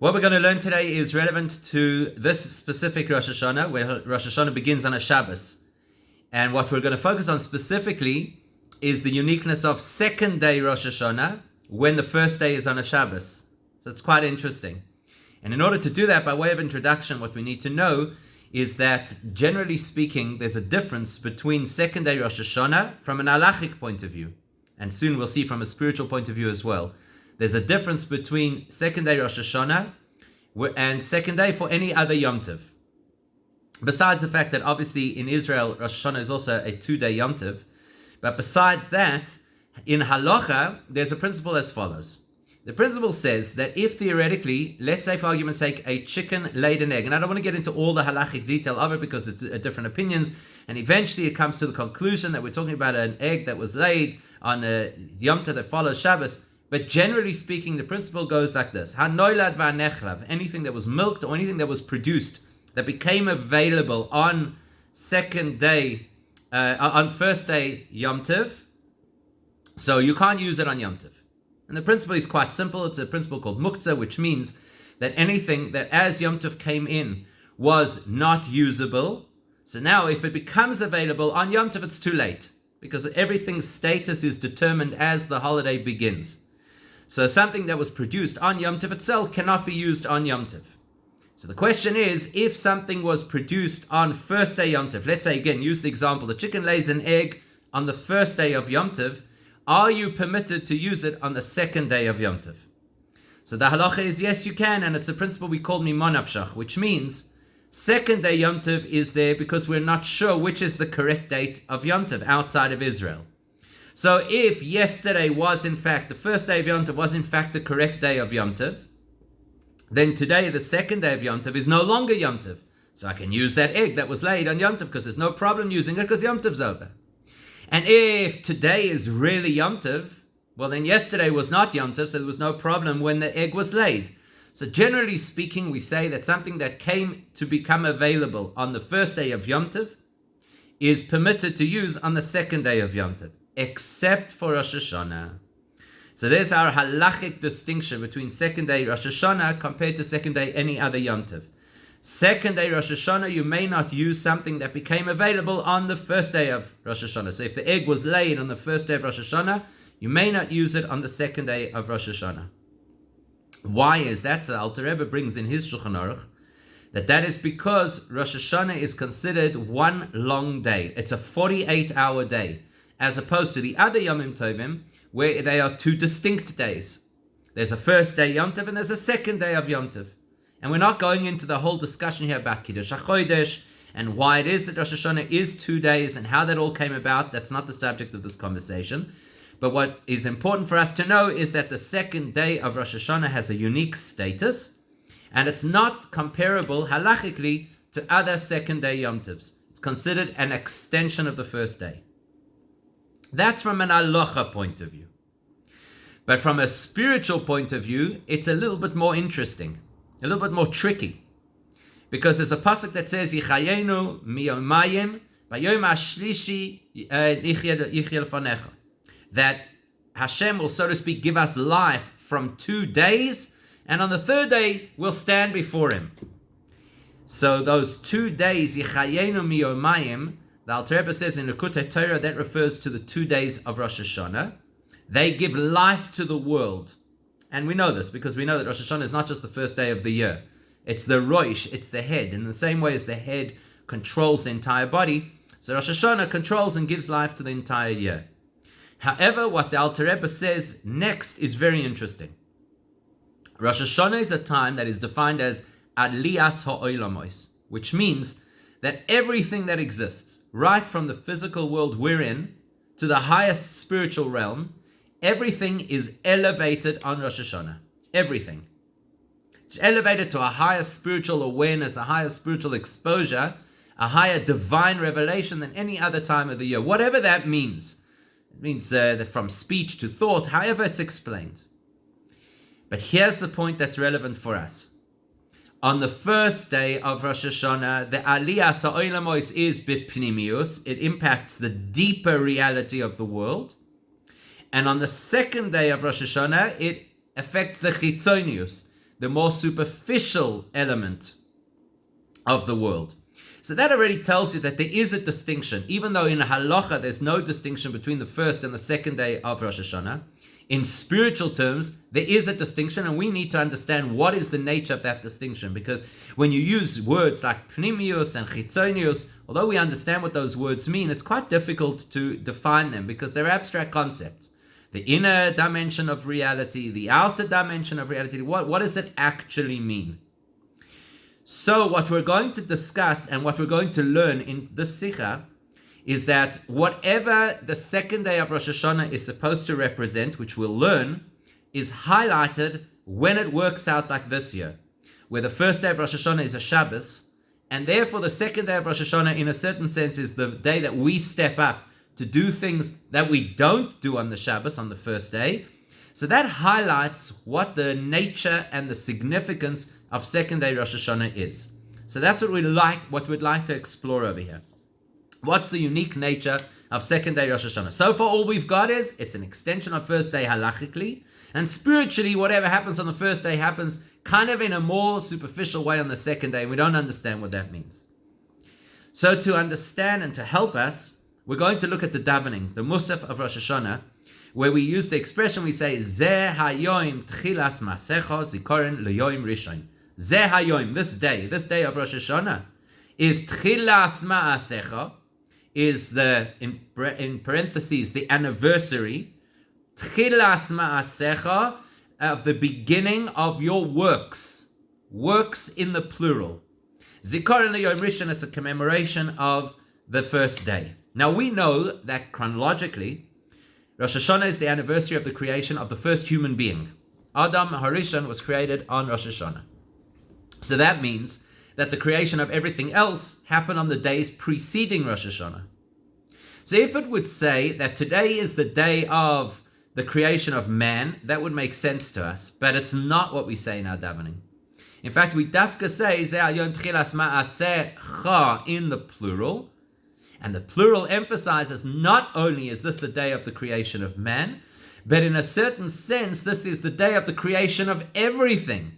What we're going to learn today is relevant to this specific Rosh Hashanah, where Rosh Hashanah begins on a Shabbos. And what we're going to focus on specifically is the uniqueness of second day Rosh Hashanah when the first day is on a Shabbos. So it's quite interesting. And in order to do that, by way of introduction, what we need to know is that, generally speaking, there's a difference between second day Rosh Hashanah from an halachic point of view. And soon we'll see from a spiritual point of view as well. There's a difference between second day Rosh Hashanah and second day for any other Yom Tov. Besides the fact that obviously in Israel, Rosh Hashanah is also a 2-day Yom Tov. But besides that, in Halacha, there's a principle as follows. The principle says that if theoretically, let's say for argument's sake, a chicken laid an egg, and I don't want to get into all the halachic detail of it because it's different opinions, and eventually it comes to the conclusion that we're talking about an egg that was laid on a Yom Tov that follows Shabbos. But generally speaking, the principle goes like this. Hanoilad va'nechlav, anything that was milked or anything that was produced that became available on second day, on first day Yom Tov, so you can't use it on Yom Tov. And the principle is quite simple. It's a principle called muktzah, which means that anything that as Yom Tov came in was not usable, so now if it becomes available on Yom Tov, it's too late, because everything's status is determined as the holiday begins. So something that was produced on Yom Tov itself cannot be used on Yom Tov. So the question is, if something was produced on first day Yom Tov, let's say again, use the example, the chicken lays an egg on the first day of Yom Tov, are you permitted to use it on the second day of Yom Tov? So the halacha is yes, you can, and it's a principle we call mimon nafshach, which means second day Yom Tov is there because we're not sure which is the correct date of Yom Tov outside of Israel. So if yesterday was in fact, the first day of Yom Tov was in fact the correct day of Yom Tov, then today, the second day of Yom Tov, is no longer Yom Tov. So I can use that egg that was laid on Yom Tov because there's no problem using it because Yom Tov's over. And if today is really Yom Tov, well then yesterday was not Yom Tov, so there was no problem when the egg was laid. So generally speaking, we say that something that came to become available on the first day of Yom Tov is permitted to use on the second day of Yom Tov, except for Rosh Hashanah. So there's our halachic distinction between second day Rosh Hashanah compared to second day any other Yom Tov. Second day Rosh Hashanah, you may not use something that became available on the first day of Rosh Hashanah. So if the egg was laid on the first day of Rosh Hashanah, you may not use it on the second day of Rosh Hashanah. Why is that? So the Alter Rebbe brings in his Shulchan Aruch that is because Rosh Hashanah is considered one long day. It's a 48-hour day, as opposed to the other Yomim Tovim, where they are two distinct days. There's a first day Yom Tov and there's a second day of Yom Tov. And we're not going into the whole discussion here about Kiddush HaChodesh and why it is that Rosh Hashanah is 2 days and how that all came about. That's not the subject of this conversation. But what is important for us to know is that the second day of Rosh Hashanah has a unique status, and it's not comparable halachically to other second day Yom Tovs. It's considered an extension of the first day. That's from an halacha point of view. But from a spiritual point of view, it's a little bit more interesting, a little bit more tricky. Because there's a pasuk that says, Yichayenu miyomayim, bayom hashlishi yichyel lefanecha. That Hashem will, so to speak, give us life from 2 days, and on the third day, we'll stand before Him. So those 2 days, Yichayenu miyomayim, the Alter Rebbe says in Likutei Torah that refers to the 2 days of Rosh Hashanah. They give life to the world. And we know this because we know that Rosh Hashanah is not just the first day of the year. It's the Rosh, it's the head. In the same way as the head controls the entire body, so Rosh Hashanah controls and gives life to the entire year. However, what the Alter Rebbe says next is very interesting. Rosh Hashanah is a time that is defined as Aliyas Ha'olamos, which means that everything that exists, right from the physical world we're in to the highest spiritual realm, everything is elevated on Rosh Hashanah. Everything. It's elevated to a higher spiritual awareness, a higher spiritual exposure, a higher divine revelation than any other time of the year. Whatever that means. It means that from speech to thought, however it's explained. But here's the point that's relevant for us. On the first day of Rosh Hashanah, the Aliyas Ha'olamos is bipnimius. It impacts the deeper reality of the world. And on the second day of Rosh Hashanah, it affects the chitzonius, the more superficial element of the world. So that already tells you that there is a distinction, even though in halacha there's no distinction between the first and the second day of Rosh Hashanah. In spiritual terms, there is a distinction, and we need to understand what is the nature of that distinction. Because when you use words like pnimius and chitzonius, although we understand what those words mean, it's quite difficult to define them because they're abstract concepts. The inner dimension of reality, the outer dimension of reality, what does it actually mean? So what we're going to discuss and what we're going to learn in this sikha is that whatever the second day of Rosh Hashanah is supposed to represent, which we'll learn, is highlighted when it works out like this year, where the first day of Rosh Hashanah is a Shabbos, and therefore the second day of Rosh Hashanah, in a certain sense, is the day that we step up to do things that we don't do on the Shabbos, on the first day. So that highlights what the nature and the significance of second day Rosh Hashanah is. So that's what we'd like to explore over here. What's the unique nature of second day Rosh Hashanah? So far, all we've got is it's an extension of first day halachically, and spiritually, whatever happens on the first day happens kind of in a more superficial way on the second day, and we don't understand what that means. So to understand and to help us, we're going to look at the davening, the musaf of Rosh Hashanah, where we use the expression, we say, Zeh hayoim tchilas masecha zikorin leyoim rishon. Zeh hayoim, this day of Rosh Hashanah, is tchilas ma'asecha, is the, in parentheses, the anniversary, tchilas ma'asecha, of the beginning of your works in the plural. Zikorin leyoim rishon, it's a commemoration of the first day. Now we know that chronologically, Rosh Hashanah is the anniversary of the creation of the first human being. Adam Harishon was created on Rosh Hashanah. So that means that the creation of everything else happened on the days preceding Rosh Hashanah. So if it would say that today is the day of the creation of man, that would make sense to us, but it's not what we say in our davening. In fact, we dafka say Zeh hayom tchilas ma'asecha in the plural, and the plural emphasizes not only is this the day of the creation of man, but in a certain sense, this is the day of the creation of everything,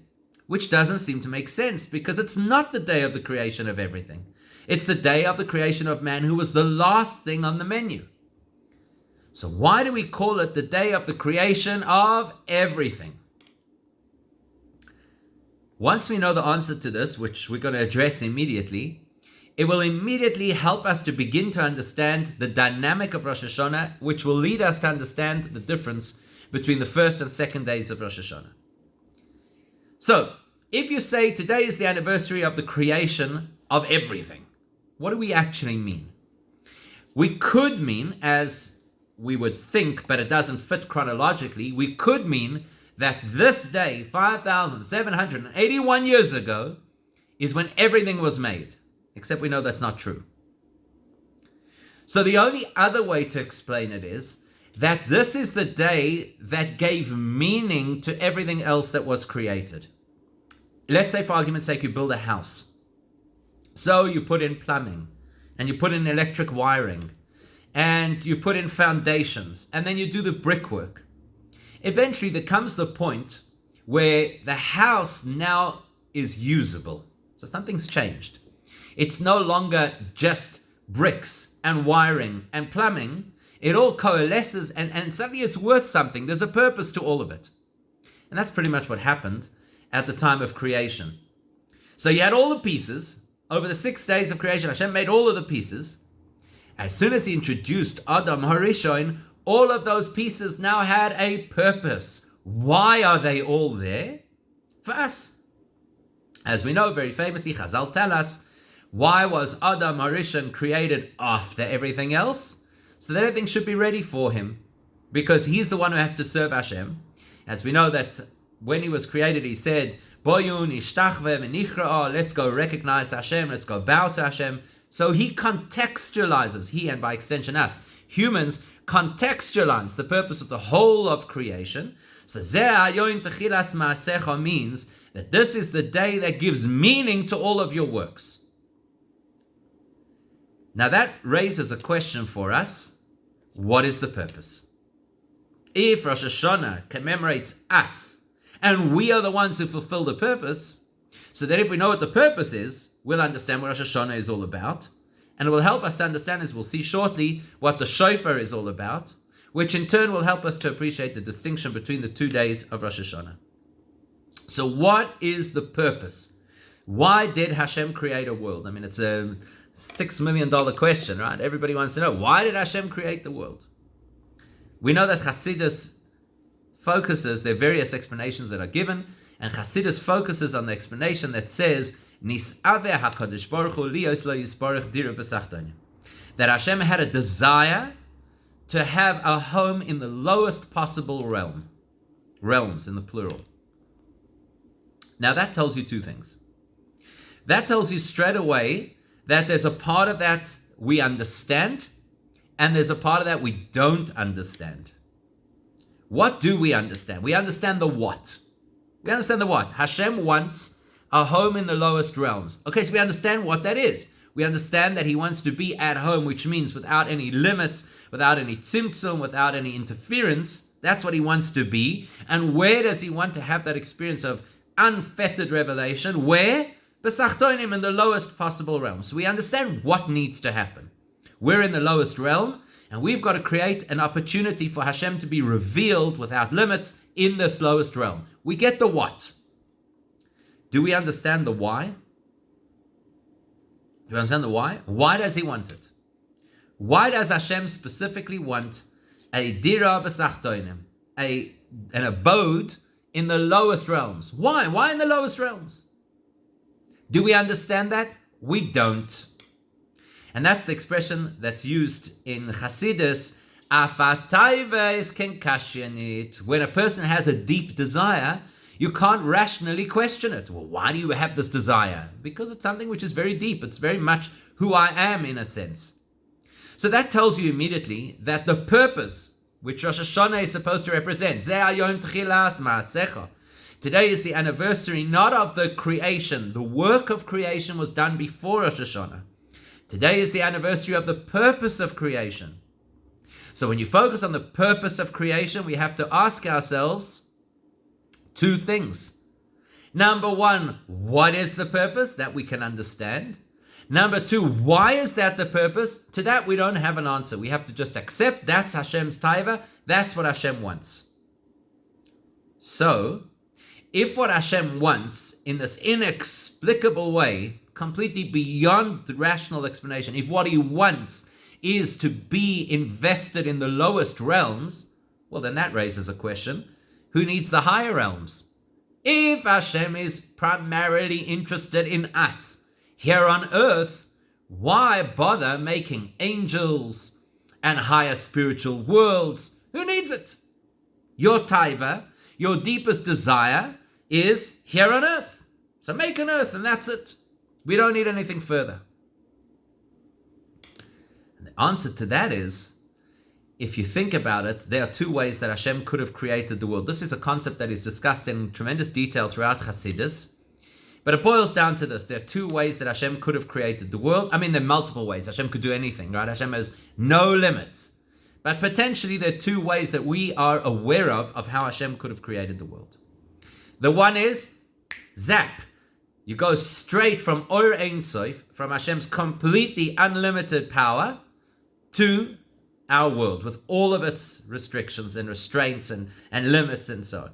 which doesn't seem to make sense because it's not the day of the creation of everything. It's the day of the creation of man, who was the last thing on the menu. So why do we call it the day of the creation of everything? Once we know the answer to this, which we're going to address immediately, it will immediately help us to begin to understand the dynamic of Rosh Hashanah, which will lead us to understand the difference between the first and second days of Rosh Hashanah. So, if you say today is the anniversary of the creation of everything, what do we actually mean? We could mean, as we would think, but it doesn't fit chronologically, we could mean that this day, 5,781 years ago, is when everything was made. Except we know that's not true. So the only other way to explain it is that this is the day that gave meaning to everything else that was created. Let's say, for argument's sake, you build a house. So you put in plumbing, and you put in electric wiring, and you put in foundations, and then you do the brickwork. Eventually there comes the point where the house now is usable. So something's changed. It's no longer just bricks and wiring and plumbing. It all coalesces and suddenly it's worth something. There's a purpose to all of it. And that's pretty much what happened at the time of creation. So you had all the pieces. Over the 6 days of creation, Hashem made all of the pieces. As soon as he introduced Adam Harishon, all of those pieces now had a purpose. Why are they all there? For us. As we know very famously, Chazal tell us, why was Adam Harishon created after everything else? So that everything should be ready for him, because he's the one who has to serve Hashem. As we know that when he was created, he said, Boyun ishtachve v'nichra'ah, let's go recognize Hashem, let's go bow to Hashem. So he contextualizes, he and by extension us, humans, contextualize the purpose of the whole of creation. So Zeh hayoim techilas ma'asecha means that this is the day that gives meaning to all of your works. Now that raises a question for us. What is the purpose? If Rosh Hashanah commemorates us, and we are the ones who fulfill the purpose, so that if we know what the purpose is, we'll understand what Rosh Hashanah is all about, and it will help us to understand, as we'll see shortly, what the Chauffeur is all about, which in turn will help us to appreciate the distinction between the 2 days of Rosh Hashanah. So what is the purpose? Why did Hashem create a world? I mean, it's a $6 million question, right? Everybody wants to know, why did Hashem create the world? We know that Chassidus focuses, there are various explanations that are given, and Chassidus focuses on the explanation that says, that Hashem had a desire to have a home in the lowest possible realms in the plural. Now that tells you two things. That tells you straight away that there's a part of that we understand, and there's a part of that we don't understand. What do we understand? We understand the what. We understand the what. Hashem wants a home in the lowest realms. Okay, so we understand what that is. We understand that he wants to be at home, which means without any limits, without any tzimtzum, without any interference. That's what he wants to be. And where does he want to have that experience of unfettered revelation? Where? B'sachtonim, in the lowest possible realm. So we understand what needs to happen. We're in the lowest realm, and we've got to create an opportunity for Hashem to be revealed without limits in this lowest realm. We get the what. Do we understand the why? Do you understand the why? Why does he want it? Why does Hashem specifically want a dira b'sachtonim, an abode in the lowest realms? Why? Why in the lowest realms? Do we understand that? We don't. And that's the expression that's used in Chassidus, when a person has a deep desire, you can't rationally question it. Well, why do you have this desire? Because it's something which is very deep. It's very much who I am, in a sense. So that tells you immediately that the purpose which Rosh Hashanah is supposed to represent, today is the anniversary not of the creation. The work of creation was done before Rosh Hashanah. Today is the anniversary of the purpose of creation. So when you focus on the purpose of creation, we have to ask ourselves two things. Number one, what is the purpose? That we can understand. Number two, why is that the purpose? To that we don't have an answer. We have to just accept that's Hashem's taiva. That's what Hashem wants. So, if what Hashem wants in this inexplicable way, completely beyond the rational explanation, if what he wants is to be invested in the lowest realms, well, then that raises a question. Who needs the higher realms? If Hashem is primarily interested in us here on earth, why bother making angels and higher spiritual worlds? Who needs it? Your taiva, your deepest desire is here on earth. So make an earth and that's it. We don't need anything further. And the answer to that is, if you think about it, there are two ways that Hashem could have created the world. This is a concept that is discussed in tremendous detail throughout Hasidus. But it boils down to this. There are two ways that Hashem could have created the world. I mean, there are multiple ways. Hashem could do anything, right? Hashem has no limits. But potentially there are two ways that we are aware of how Hashem could have created the world. The one is, zap. You go straight from Or Ein Sof, from Hashem's completely unlimited power, to our world, with all of its restrictions and restraints and limits and so on.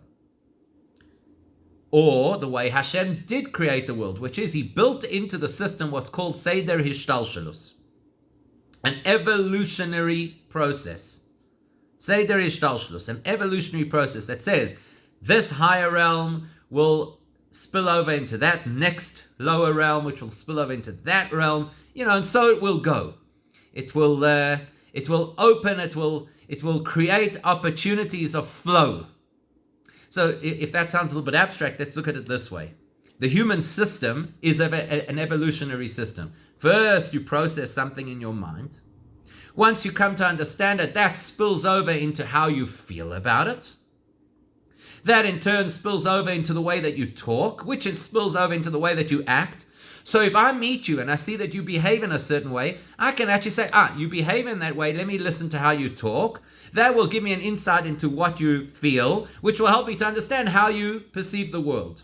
Or the way Hashem did create the world, which is he built into the system what's called Seder Hishtalshelus, an evolutionary process. Seder Hishtalshelus, an evolutionary process that says this higher realm will spill over into that next lower realm, which will spill over into that realm, and so it will go. It will open. It will create opportunities of flow. So if that sounds a little bit abstract, let's look at it this way. The human system is an evolutionary system. First, you process something in your mind. Once you come to understand it, that spills over into how you feel about it. That in turn spills over into the way that you talk, which it spills over into the way that you act. So if I meet you and I see that you behave in a certain way, I can actually say, you behave in that way. Let me listen to how you talk. That will give me an insight into what you feel, which will help me to understand how you perceive the world.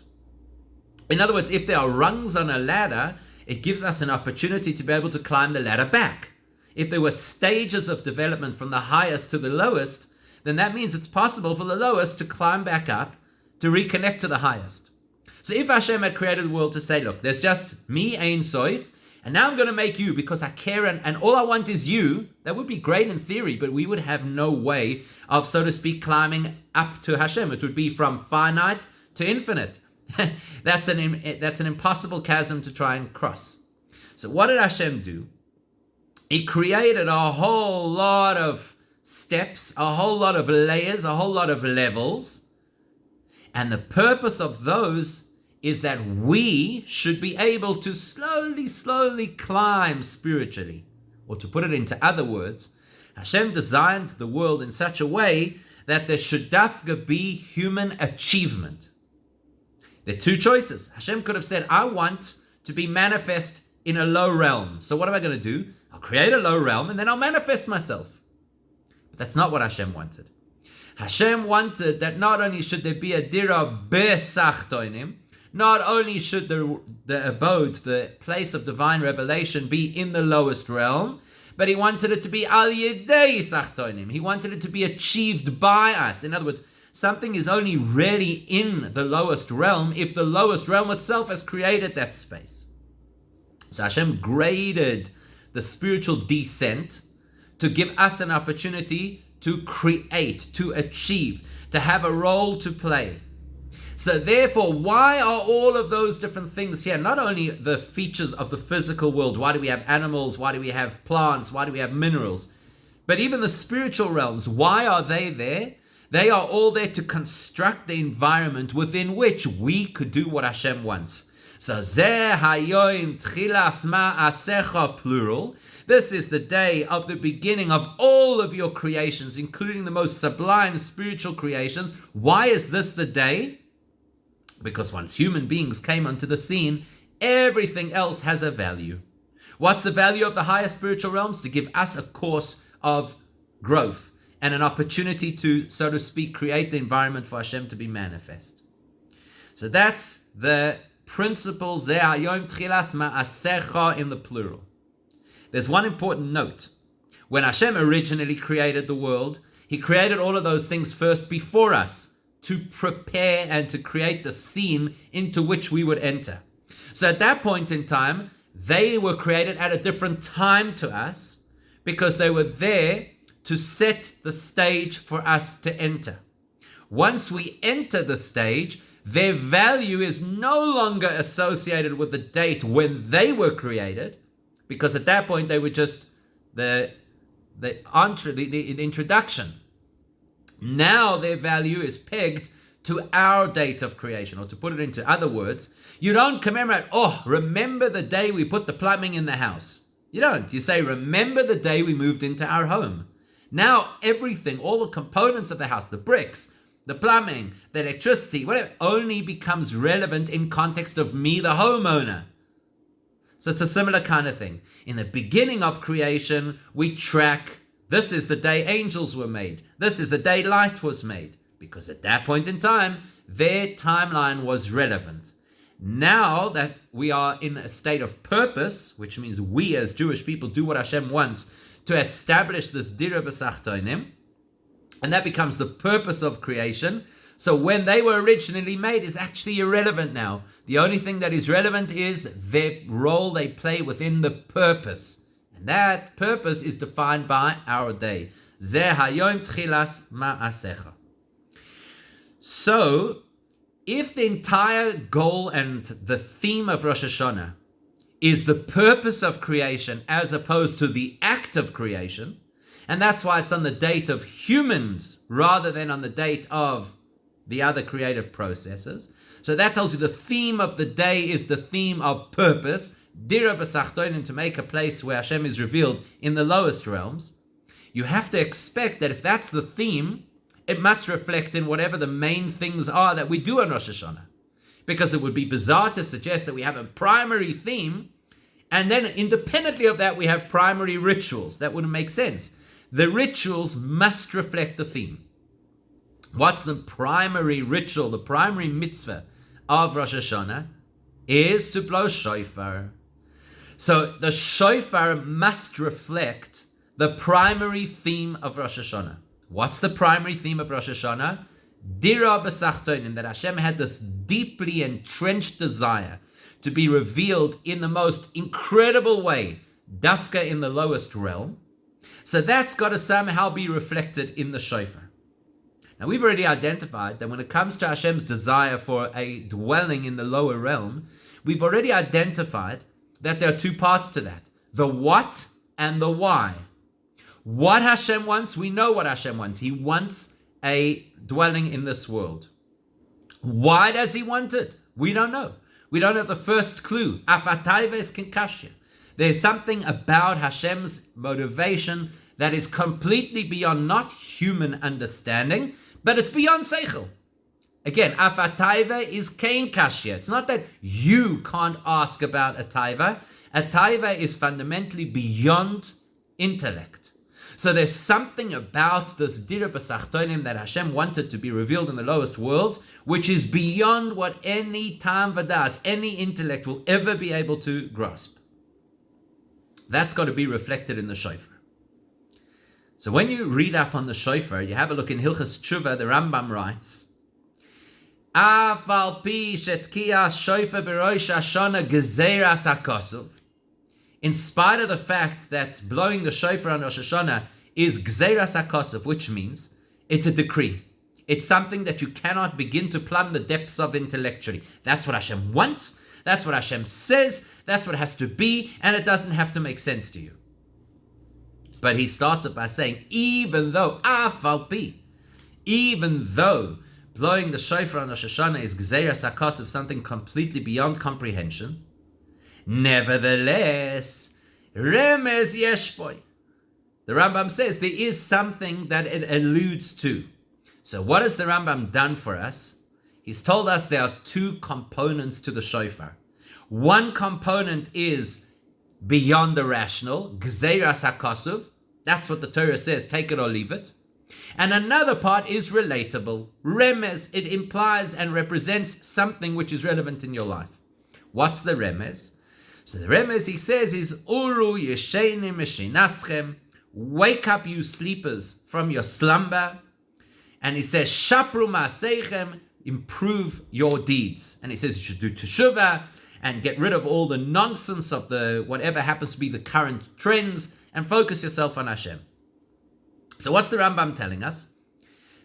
In other words, if there are rungs on a ladder, it gives us an opportunity to be able to climb the ladder back. If there were stages of development from the highest to the lowest, then that means it's possible for the lowest to climb back up, to reconnect to the highest. So if Hashem had created the world to say, look, there's just me, Ein Sof, and now I'm going to make you because I care and all I want is you, that would be great in theory, but we would have no way of, so to speak, climbing up to Hashem. It would be from finite to infinite. That's an impossible chasm to try and cross. So what did Hashem do? He created a whole lot of steps, a whole lot of layers, a whole lot of levels. And the purpose of those is that we should be able to slowly climb spiritually. Or to put it into other words, Hashem designed the world in such a way that there should dafka be human achievement. There are two choices. Hashem could have said, I want to be manifest in a low realm. So what am I going to do? I'll create a low realm and then I'll manifest myself. But that's not what Hashem wanted. Hashem wanted that not only should there be a dira besachtoinim, not only should the abode, the place of divine revelation, be in the lowest realm, but he wanted it to be al yedei sachtoinim. He wanted it to be achieved by us. In other words, something is only really in the lowest realm if the lowest realm itself has created that space. So Hashem graded the spiritual descent to give us an opportunity to create, to achieve, to have a role to play. So therefore, why are all of those different things here? Not only the features of the physical world, why do we have animals, why do we have plants, why do we have minerals, but even the spiritual realms, why are they there? They are all there to construct the environment within which we could do what Hashem wants. So Zeh Hayoim Tchilas Ma'asecha, plural. This is the day of the beginning of all of your creations, including the most sublime spiritual creations. Why is this the day? Because once human beings came onto the scene, everything else has a value. What's the value of the higher spiritual realms? To give us a course of growth and an opportunity to, so to speak, create the environment for Hashem to be manifest. So that's the principle, Zeh Hayom Tchilas Ma'asecha, in the plural. There's one important note. When Hashem originally created the world, He created all of those things first before us to prepare and to create the scene into which we would enter. So at that point in time, they were created at a different time to us because they were there to set the stage for us to enter. Once we enter the stage, their value is no longer associated with the date when they were created, because at that point they were just the introduction. Now their value is pegged to our date of creation, or to put it into other words, you don't commemorate, remember the day we put the plumbing in the house. You don't. You say, remember the day we moved into our home. Now everything, all the components of the house, the bricks, the plumbing, the electricity, whatever, only becomes relevant in context of me, the homeowner. So it's a similar kind of thing. In the beginning of creation, we track, this is the day angels were made. This is the day light was made. Because at that point in time, their timeline was relevant. Now that we are in a state of purpose, which means we as Jewish people do what Hashem wants to establish this dira b'sachtoinim, and that becomes the purpose of creation. So when they were originally made is actually irrelevant now. The only thing that is relevant is their role they play within the purpose. And that purpose is defined by our day. Zeh hayom tchilas ma'asecha. So, if the entire goal and the theme of Rosh Hashanah is the purpose of creation as opposed to the act of creation, and that's why it's on the date of humans rather than on the date of the other creative processes. So that tells you the theme of the day is the theme of purpose, dira b'sachtoinim, to make a place where Hashem is revealed in the lowest realms. You have to expect that if that's the theme, It must reflect in whatever the main things are that we do on Rosh Hashanah. Because it would be bizarre to suggest that we have a primary theme, and then independently of that, we have primary rituals. That wouldn't make sense. The rituals must reflect the theme. What's the primary ritual, the primary mitzvah of Rosh Hashanah? Is to blow shofar. So the shofar must reflect the primary theme of Rosh Hashanah. What's the primary theme of Rosh Hashanah? Dira b'sachtonim, that Hashem had this deeply entrenched desire to be revealed in the most incredible way, dafka in the lowest realm. So that's got to somehow be reflected in the shofar. Now we've already identified that when it comes to Hashem's desire for a dwelling in the lower realm, we've already identified that there are two parts to that. The what and the why. What Hashem wants, we know what Hashem wants. He wants a dwelling in this world. Why does he want it? We don't know. We don't have the first clue. There's something about Hashem's motivation that is completely beyond not human understanding, but it's beyond seichel. Again, afataiva is kein kashya. It's not that you can't ask about a taiva. A taiva is fundamentally beyond intellect. So there's something about this dira b'sachtonim that Hashem wanted to be revealed in the lowest worlds, which is beyond what any tam vadas, any intellect will ever be able to grasp. That's got to be reflected in the shofar. So when you read up on the shofar, you have a look in Hilchas Tshuva, the Rambam writes, Afal pi shetkiyas shofar b'rosh Hashanah gezeras hakosov. In spite of the fact that blowing the shofar on Rosh Hashanah is gzeras hakosov, which means it's a decree. It's something that you cannot begin to plumb the depths of intellectually. That's what Hashem wants. That's what Hashem says. That's what it has to be. And it doesn't have to make sense to you. But he starts it by saying, even though blowing the shofar on Rosh Hashanah is gzeras hakosov, something completely beyond comprehension, nevertheless, remez yeshboy. The Rambam says there is something that it alludes to. So what has the Rambam done for us? He's told us there are two components to the shofar. One component is beyond the rational, gzeras hakosov. That's what the Torah says, take it or leave it. And another part is relatable. Remez, it implies and represents something which is relevant in your life. What's the remez? So the remez, he says, is Uru yeshenim meshinaschem. Wake up, you sleepers, from your slumber. And he says, Shapru ma'aseichem, improve your deeds. And he says you should do teshuvah and get rid of all the nonsense of the whatever happens to be the current trends and focus yourself on Hashem. So what's the Rambam telling us?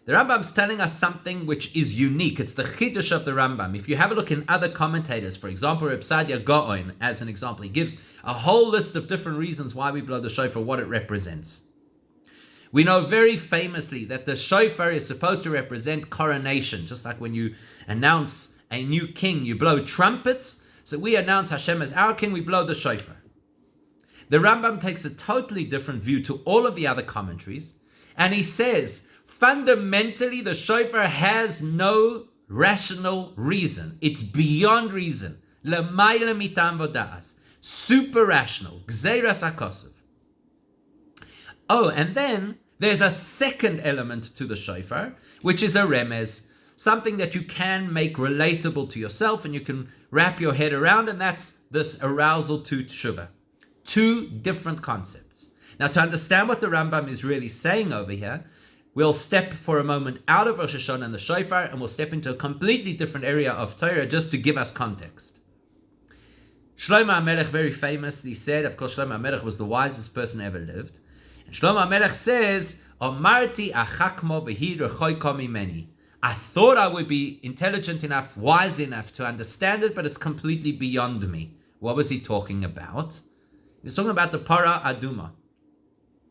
The Rambam's telling us something which is unique. It's the chidush of the Rambam. If you have a look in other commentators, for example, Reb Sadia Gaon, as an example, he gives a whole list of different reasons why we blow the shofar, what it represents. We know very famously that the shofar is supposed to represent coronation, just like when you announce a new king, you blow trumpets. So we announce Hashem as our king, we blow the shofar. The Rambam takes a totally different view to all of the other commentaries, and he says, fundamentally, the shofar has no rational reason. It's beyond reason. L'mayla mitam voda'as. Super rational. Gzeras hakosov. Oh, and then there's a second element to the shofar, which is a remez, something that you can make relatable to yourself and you can wrap your head around, and that's this arousal to teshuvah. Two different concepts. Now, to understand what the Rambam is really saying over here, we'll step for a moment out of Rosh Hashanah and the shofar, and we'll step into a completely different area of Torah just to give us context. Shlomo HaMelech very famously said, of course, Shlomo HaMelech was the wisest person ever lived. And Shlomo HaMelech says, Omarti achakmo v'hi rechoiko mimeni. I thought I would be intelligent enough, wise enough to understand it, but it's completely beyond me. What was he talking about? He was talking about the Para Aduma.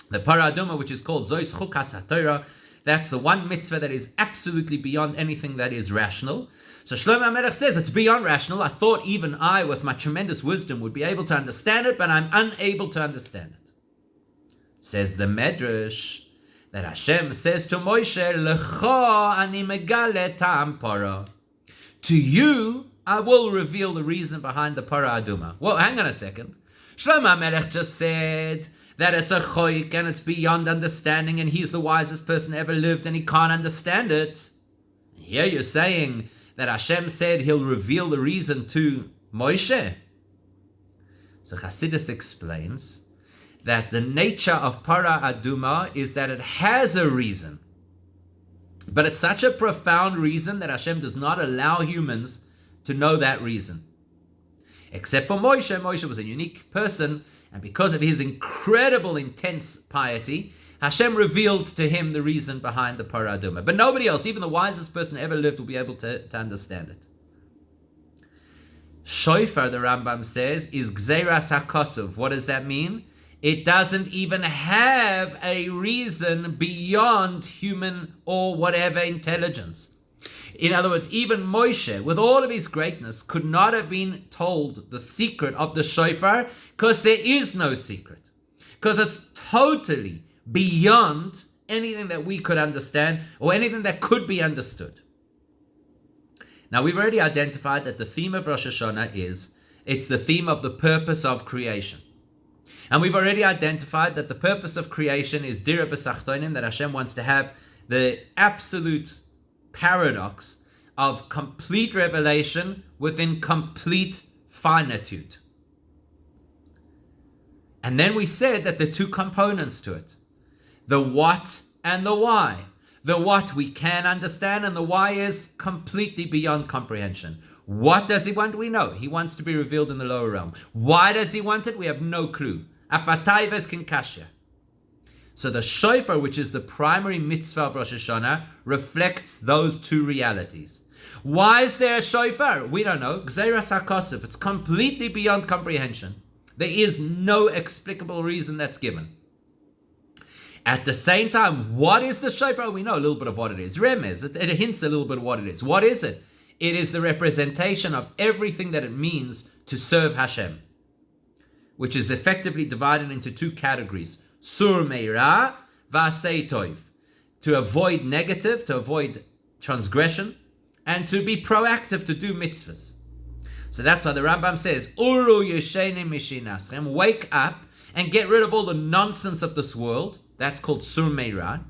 The Para Aduma, which is called Zois Chukas HaTorah, that's the one mitzvah that is absolutely beyond anything that is rational. So Shlomo HaMelech says it's beyond rational. I thought even I, with my tremendous wisdom, would be able to understand it, but I'm unable to understand it. Says the Medrash, that Hashem says to Moshe, Lecha ani megale ta'am para. To you, I will reveal the reason behind the para aduma. Well, hang on a second. Shlomo HaMelech just said that it's a choik and it's beyond understanding and he's the wisest person ever lived and he can't understand it. Here you're saying that Hashem said he'll reveal the reason to Moshe. So Chassidus explains that the nature of para aduma is that it has a reason. But it's such a profound reason that Hashem does not allow humans to know that reason. Except for Moshe. Moshe was a unique person, and because of his incredible intense piety, Hashem revealed to him the reason behind the para aduma. But nobody else, even the wisest person ever lived, will be able to understand it. Chauffeur, the Rambam says, is gzeiras hakosov. What does that mean? It doesn't even have a reason beyond human or whatever intelligence. In other words, even Moshe, with all of his greatness, could not have been told the secret of the shofar because there is no secret. Because it's totally beyond anything that we could understand or anything that could be understood. Now, we've already identified that the theme of Rosh Hashanah it's the theme of the purpose of creation. And we've already identified that the purpose of creation is dira b'sachtonim, that Hashem wants to have the absolute paradox of complete revelation within complete finitude. And then we said that there are two components to it. The what and the why. The what we can understand and the why is completely beyond comprehension. What does he want? We know. He wants to be revealed in the lower realm. Why does he want it? We have no clue. Afatayves kinkashya. So the shofar, which is the primary mitzvah of Rosh Hashanah, reflects those two realities. Why is there a shofar? We don't know. Gzeiras hakosov. It's completely beyond comprehension. There is no explicable reason that's given. At the same time, what is the shofar? We know a little bit of what it is. Remez, it hints a little bit of what it is. What is it? It is the representation of everything that it means to serve Hashem, which is effectively divided into two categories. Sur meira v'asei toiv. To avoid negative, to avoid transgression, and to be proactive, to do mitzvahs. So that's why the Rambam says, Uru yeshenim mishinaschem, wake up and get rid of all the nonsense of this world. That's called sur meira.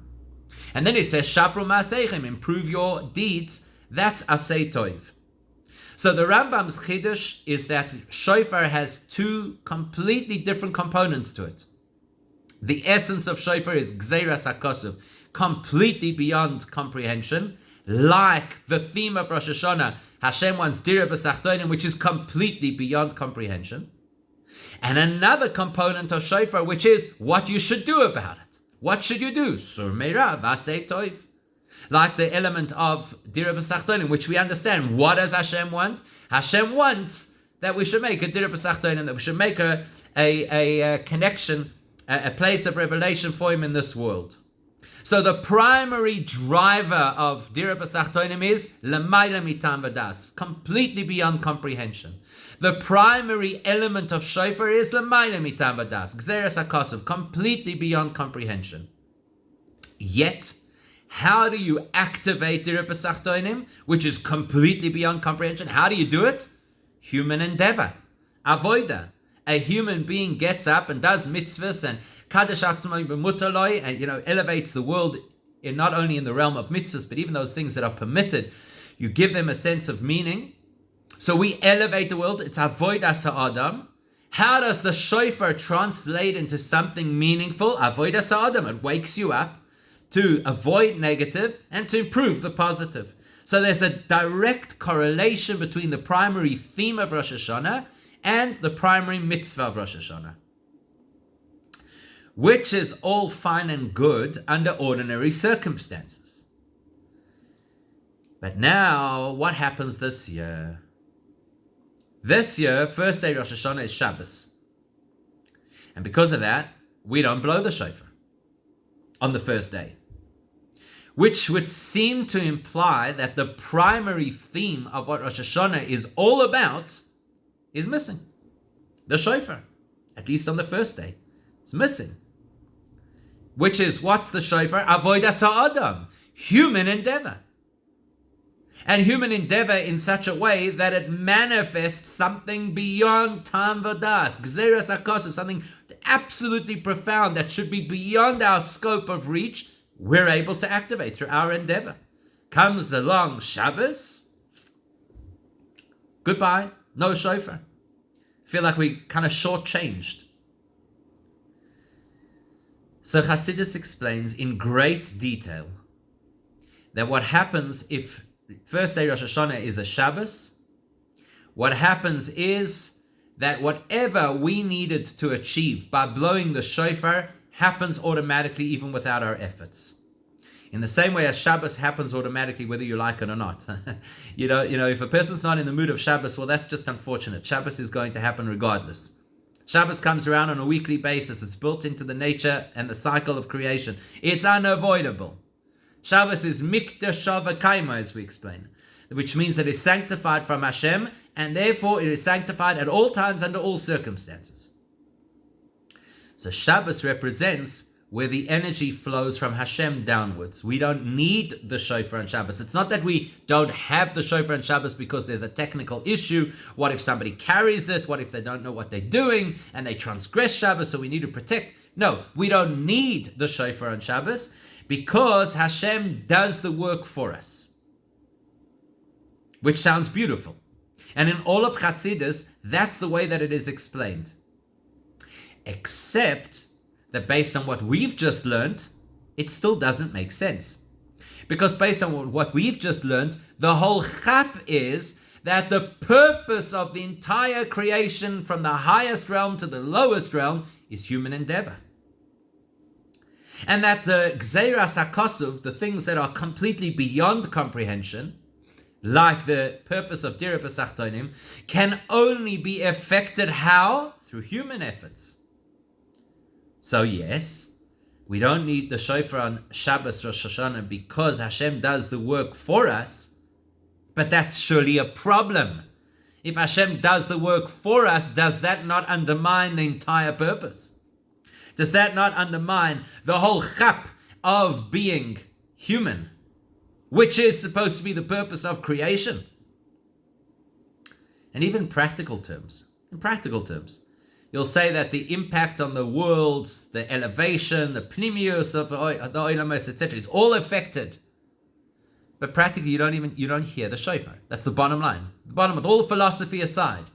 And then he says, Shapru ma'aseichem, improve your deeds. That's asei toiv. So the Rambam's chiddush is that shofar has two completely different components to it. The essence of shofar is gzeiras hakosov, completely beyond comprehension, like the theme of Rosh Hashanah, Hashem wants dira b'sachtonim, which is completely beyond comprehension. And another component of shofar, which is what you should do about it. What should you do? Sur meira v'asei toiv. Like the element of dira b'sachtonim, which we understand. What does Hashem want? Hashem wants that we should make a dira b'sachtonim, that we should make a connection, a place of revelation for him in this world. So the primary driver of dira b'sachtonim is l'mayla mitam v'das, completely beyond comprehension. The primary element of shofar is l'mayla mitam v'das, gzeiras hakosov, completely beyond comprehension. Yet, how do you activate dira b'sachtonim, which is completely beyond comprehension? How do you do it? Human endeavor, avoida. A human being gets up and does mitzvahs and kadosh atzmai b'mutaloi, and elevates the world in not only in the realm of mitzvahs, but even those things that are permitted. You give them a sense of meaning. So we elevate the world. It's avodas ha'adam. How does the shofar translate into something meaningful? Avodas ha'adam. It wakes you up to avoid negative and to improve the positive. So there's a direct correlation between the primary theme of Rosh Hashanah and the primary mitzvah of Rosh Hashanah, which is all fine and good under ordinary circumstances. But now, what happens this year? This year, first day Rosh Hashanah is Shabbos. And because of that, we don't blow the shofar on the first day, which would seem to imply that the primary theme of what Rosh Hashanah is all about is missing. The shofar, at least on the first day, it's missing. which is, what's the shofar? Avodas ha'adam, human endeavor. And human endeavor in such a way that it manifests something beyond tam v'das, gzeras hakosov, something absolutely profound that should be beyond our scope of reach. We're able to activate through our endeavor. Comes along Shabbos, goodbye, no shofar. Feel like we kind of shortchanged. So Chassidus explains in great detail that what happens if first day Rosh Hashanah is a Shabbos, what happens is that whatever we needed to achieve by blowing the shofar happens automatically even without our efforts. In the same way as Shabbos happens automatically whether you like it or not. you know, if a person's not in the mood of Shabbos, well, that's just unfortunate. Shabbos is going to happen regardless. Shabbos comes around on a weekly basis. It's built into the nature and the cycle of creation. It's unavoidable. Shabbos is mikdash v'kaima, as we explain, which means that it is sanctified from Hashem, and therefore it is sanctified at all times under all circumstances. So Shabbos represents where the energy flows from Hashem downwards. We don't need the shofar on Shabbos. It's not that we don't have the shofar on Shabbos because there's a technical issue. What if somebody carries it? What if they don't know what they're doing and they transgress Shabbos, so we need to protect? No, we don't need the shofar on Shabbos because Hashem does the work for us, which sounds beautiful. And in all of Chassidus, that's the way that it is explained. Except that based on what we've just learned, it still doesn't make sense. Because based on what we've just learned, the whole chap is that the purpose of the entire creation from the highest realm to the lowest realm is human endeavor. And that the gzeras hakosov, the things that are completely beyond comprehension, like the purpose of Dira B'Sachtonim, can only be effected how? Through human efforts. So yes, we don't need the shofar on Shabbos Rosh Hashanah because Hashem does the work for us, but that's surely a problem. If Hashem does the work for us, does that not undermine the entire purpose? Does that not undermine the whole chap of being human, which is supposed to be the purpose of creation? And even in practical terms, you'll say that the impact on the worlds, the elevation, the pnimius of the oilamos, etc., is all affected. But practically, you don't hear the shofar. That's the bottom line. The bottom of all philosophy aside,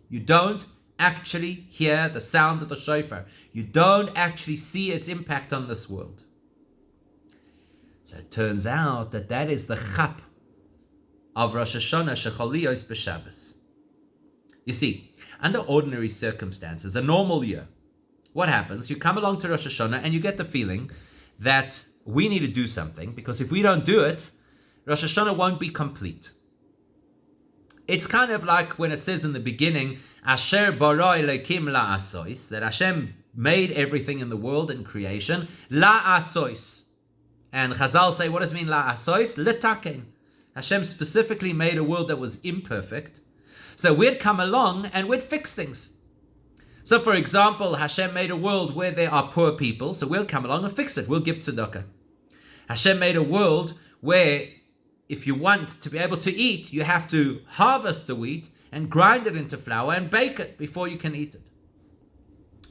you don't actually hear the sound of the shofar. You don't actually see its impact on this world. So it turns out that is the chap of Rosh Hashanah shecholiyos b'Shabbos. You see, under ordinary circumstances, a normal year, what happens? You come along to Rosh Hashanah and you get the feeling that we need to do something, because if we don't do it, Rosh Hashanah won't be complete. It's kind of like when it says in the beginning, Asher bara Elokim la'asois, that Hashem made everything in the world and creation, la'asois. And Chazal say, what does it mean la'asois? Letaken. Hashem specifically made a world that was imperfect, so we'd come along and we'd fix things. So for example, Hashem made a world where there are poor people, so we'll come along and fix it. We'll give tzedakah. Hashem made a world where if you want to be able to eat, you have to harvest the wheat and grind it into flour and bake it before you can eat it.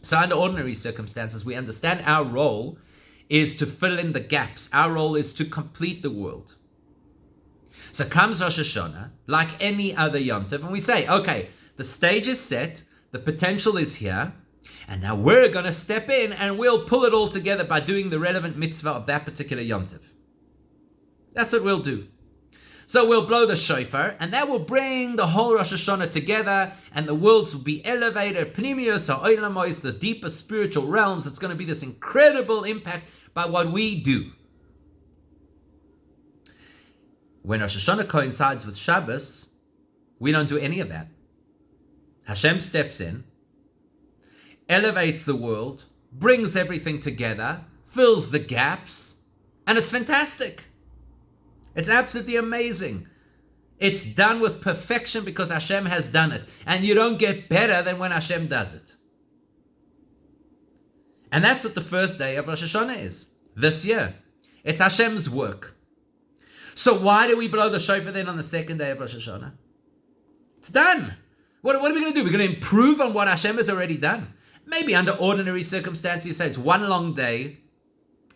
So under ordinary circumstances, we understand our role is to fill in the gaps. Our role is to complete the world. So comes Rosh Hashanah, like any other Yom Tov, and we say, okay, the stage is set, the potential is here, and now we're going to step in and we'll pull it all together by doing the relevant mitzvah of that particular Yom Tov. That's what we'll do. So we'll blow the shofar, and that will bring the whole Rosh Hashanah together, and the worlds will be elevated, pnimius ha'olamos, the deeper spiritual realms. It's going to be this incredible impact by what we do. When Rosh Hashanah coincides with Shabbos, we don't do any of that. Hashem steps in, elevates the world, brings everything together, fills the gaps, and it's fantastic. It's absolutely amazing. It's done with perfection because Hashem has done it. And you don't get better than when Hashem does it. And that's what the first day of Rosh Hashanah is this year. It's Hashem's work. So why do we blow the shofar then on the second day of Rosh Hashanah? It's done. What are we going to do? We're going to improve on what Hashem has already done. Maybe under ordinary circumstances, you say it's one long day,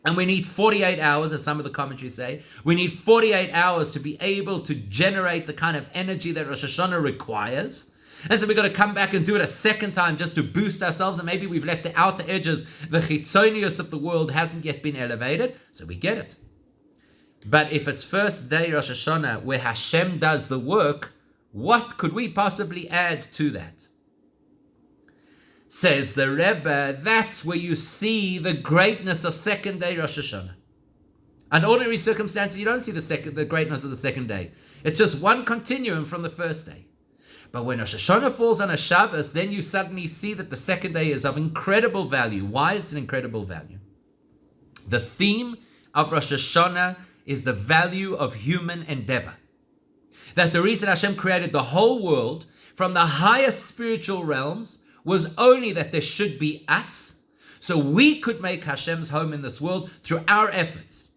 and we need 48 hours, as some of the commentaries say. We need 48 hours to be able to generate the kind of energy that Rosh Hashanah requires. And so we've got to come back and do it a second time just to boost ourselves. And maybe we've left the outer edges. The chitzonius of the world hasn't yet been elevated. So we get it. But if it's first day Rosh Hashanah where Hashem does the work, what could we possibly add to that? Says the Rebbe, that's where you see the greatness of second day Rosh Hashanah. Under ordinary circumstances, you don't see the greatness of the second day. It's just one continuum from the first day. But when Rosh Hashanah falls on a Shabbos, then you suddenly see that the second day is of incredible value. Why is it an incredible value? The theme of Rosh Hashanah is the value of human endeavor. That the reason Hashem created the whole world from the highest spiritual realms was only that there should be us, so we could make Hashem's home in this world through our efforts.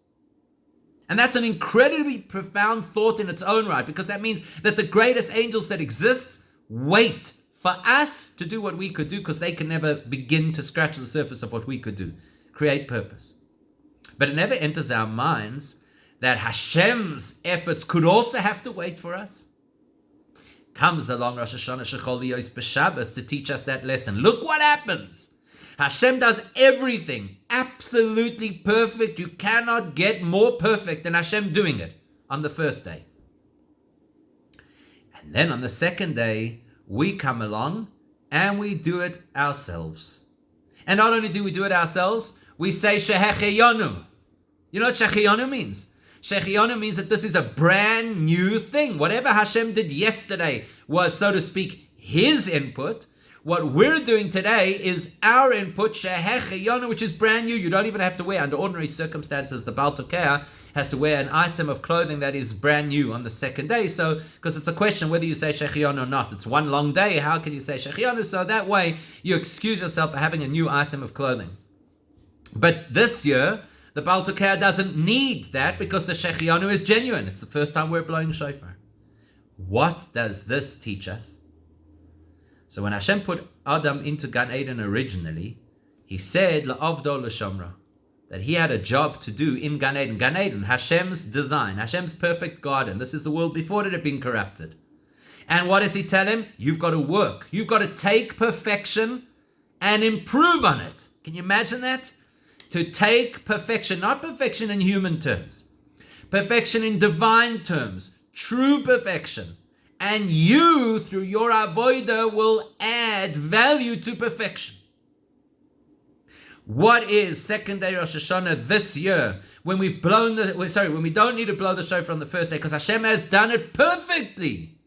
And that's an incredibly profound thought in its own right, because that means that the greatest angels that exist wait for us to do what we could do, because they can never begin to scratch the surface of what we could do, create purpose. But it never enters our minds that Hashem's efforts could also have to wait for us. Comes along Rosh Hashanah Shechol Liyos B'Shabbos to teach us that lesson. Look what happens. Hashem does everything absolutely perfect. You cannot get more perfect than Hashem doing it on the first day. And then on the second day, we come along and we do it ourselves. And not only do we do it ourselves, we say Shehecheyonu. You know what Shehecheyonu means? Shehecheyonu means that this is a brand new thing. Whatever Hashem did yesterday was, so to speak, His input. What we're doing today is our input, Shehecheyonu, which is brand new. You don't even have to wear, under ordinary circumstances, the Baal Tokea has to wear an item of clothing that is brand new on the second day. So, because it's a question whether you say Shehecheyonu or not. It's one long day. How can you say Shehecheyonu? So that way, you excuse yourself for having a new item of clothing. But this year, the Baal Tokea doesn't need that because the Shehecheyonu is genuine. It's the first time we're blowing shofar. What does this teach us? So when Hashem put Adam into Gan Eden originally, He said, La'avdo l'shomra, that he had a job to do in Gan Eden. Gan Eden, Hashem's design, Hashem's perfect garden. This is the world before it had been corrupted. And what does He tell him? You've got to work. You've got to take perfection and improve on it. Can you imagine that? To take perfection, not perfection in human terms, perfection in divine terms, true perfection. And you, through your avodah, will add value to perfection. What is second day Rosh Hashanah this year when we don't need to blow the shofar on the first day because Hashem has done it perfectly?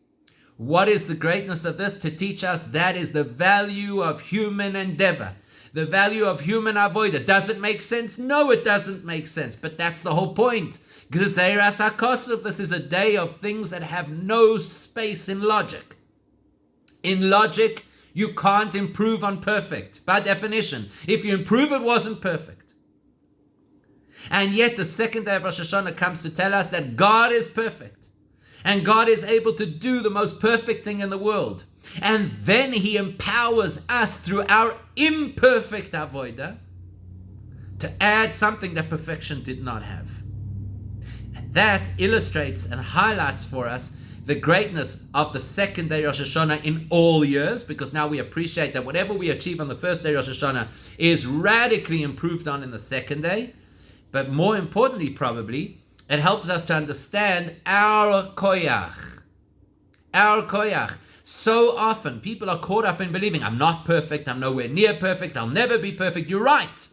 What is the greatness of this? To teach us that is the value of human endeavor. The value of human avodah. Does it make sense? No, it doesn't make sense. But that's the whole point. Gzeras HaKosov. This is a day of things that have no space in logic. In logic, you can't improve on perfect. By definition, if you improve, it wasn't perfect. And yet the second day of Rosh Hashanah comes to tell us that God is perfect. And God is able to do the most perfect thing in the world. And then He empowers us through our imperfect avodah to add something that perfection did not have. And that illustrates and highlights for us the greatness of the second day Rosh Hashanah in all years, because now we appreciate that whatever we achieve on the first day Rosh Hashanah is radically improved on in the second day. But more importantly, probably, it helps us to understand our koyach. Our koyach. So often, people are caught up in believing, I'm not perfect, I'm nowhere near perfect, I'll never be perfect. You're right.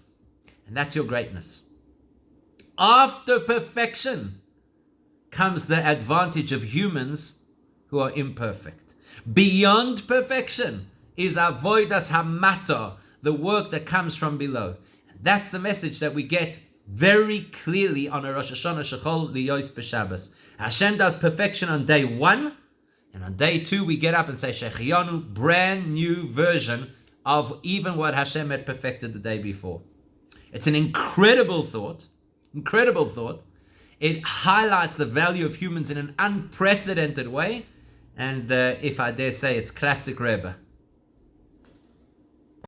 And that's your greatness. After perfection comes the advantage of humans who are imperfect. Beyond perfection is avodas hamata, the work that comes from below. And that's the message that we get very clearly on a Rosh Hashanah Shechol Liyos B'Shabbos. Hashem does perfection on day 1, and on day 2 we get up and say Shehecheyonu, brand new version of even what Hashem had perfected the day before. It's an incredible thought. Incredible thought. It highlights the value of humans in an unprecedented way. And if I dare say, it's classic Rebbe.